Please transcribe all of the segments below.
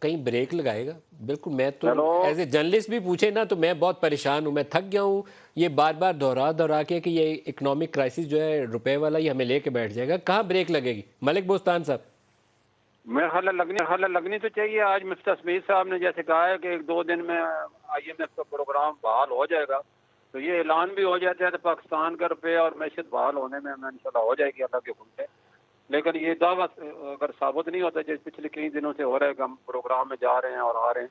کہیں بریک لگائے گا؟ بالکل، میں تو چلو ایز اے جرنلسٹ بھی پوچھے نا تو میں بہت پریشان ہوں، میں تھک گیا ہوں یہ بار بار دہرا کے کہ یہ اکنامک کرائسس جو ہے روپے والا یہ ہمیں لے کے بیٹھ جائے گا، کہاں بریک لگے گی؟ ملک بوستان صاحب میرا خیال ہے لگنی تو چاہیے. آج مسٹر اسمتھ صاحب نے جیسے کہا ہے کہ 1-2 دن میں آئی ایم ایف کا پروگرام بحال ہو جائے گا، تو یہ اعلان بھی ہو جاتا ہے تو پاکستان کا روپے اور معیشت بحال ہونے میں انشاءاللہ ہو جائے گی اللہ کے حکم سے. لیکن یہ دعویٰ اگر ثابت نہیں ہوتا جیسے پچھلے کئی دنوں سے ہو رہا ہے کہ ہم پروگرام میں جا رہے ہیں اور آ رہے ہیں،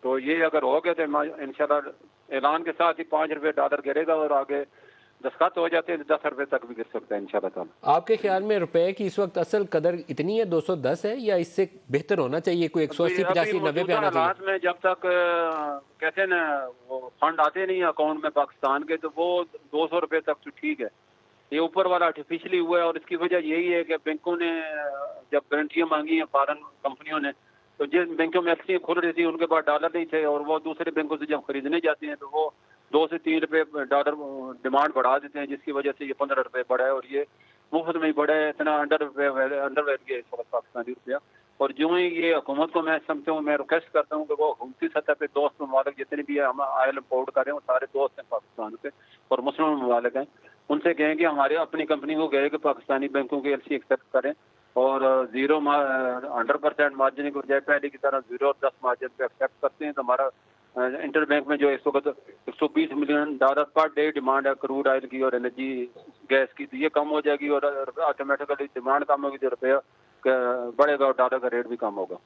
تو یہ اگر ہو گیا تو انشاءاللہ اعلان کے ساتھ ہی $5 گرے گا اور آگے دستخط ہو جاتے ہیں تو $10 تک بھی گر سکتا ہے انشاءاللہ تعالیٰ. آپ کے خیال میں روپے کی اس وقت اصل قدر اتنی ہے 210 ہے یا اس سے بہتر ہونا چاہیے، کوئی 180 ابھی 85 90 پہ موجودہ آنا چاہیے؟ حالات میں جب تک کہتے ہیں نا وہ فنڈ آتے نہیں اکاؤنٹ میں پاکستان کے، تو وہ $200 تک تو ٹھیک ہے. یہ اوپر والا آرٹیفیشلی ہوا ہے اور اس کی وجہ یہی ہے کہ بینکوں نے جب گارنٹیاں مانگی ہیں فارن کمپنیوں نے، تو جن بینکوں میں ایکسچینج کھل رہی تھی ان کے پاس ڈالر نہیں تھے اور وہ دوسرے بینکوں سے جب خریدنے جاتے ہیں تو وہ $2 سے $3 ڈیمانڈ بڑھا دیتے ہیں، جس کی وجہ سے یہ $15 بڑھا ہے اور یہ مفت میں ہی بڑھا ہے. اتنا انڈر ویلو ہے اس وقت پاکستانی روپیہ. اور جو ہی یہ حکومت کو میں سمجھتا ہوں، میں ریکویسٹ کرتا ہوں کہ وہ حکومتی سطح پہ دوست ممالک جتنے بھی ہم آئل امپورٹ کر رہے ہیں وہ سارے دوست ہیں پاکستان کے اور مسلم ممالک ہیں، ان سے کہیں کہ ہمارے اپنی کمپنی کو کہے کہ پاکستانی بینکوں کے ایل سی ایکسیپٹ کریں اور 100% مارجن کو جائے پہلے کی طرح 0 اور 10 مارجن پہ ایکسیپٹ کرتے ہیں تو ہمارا انٹر بینک میں جو اس وقت $120 ملین پر ڈے ڈیمانڈ ہے کروڈ آئل کی اور انرجی گیس کی، تو یہ کم ہو جائے گی اور آٹومیٹیکلی ڈیمانڈ کم ہوگی تو روپیہ بڑھے گا اور ڈالر کا ریٹ بھی کم ہوگا.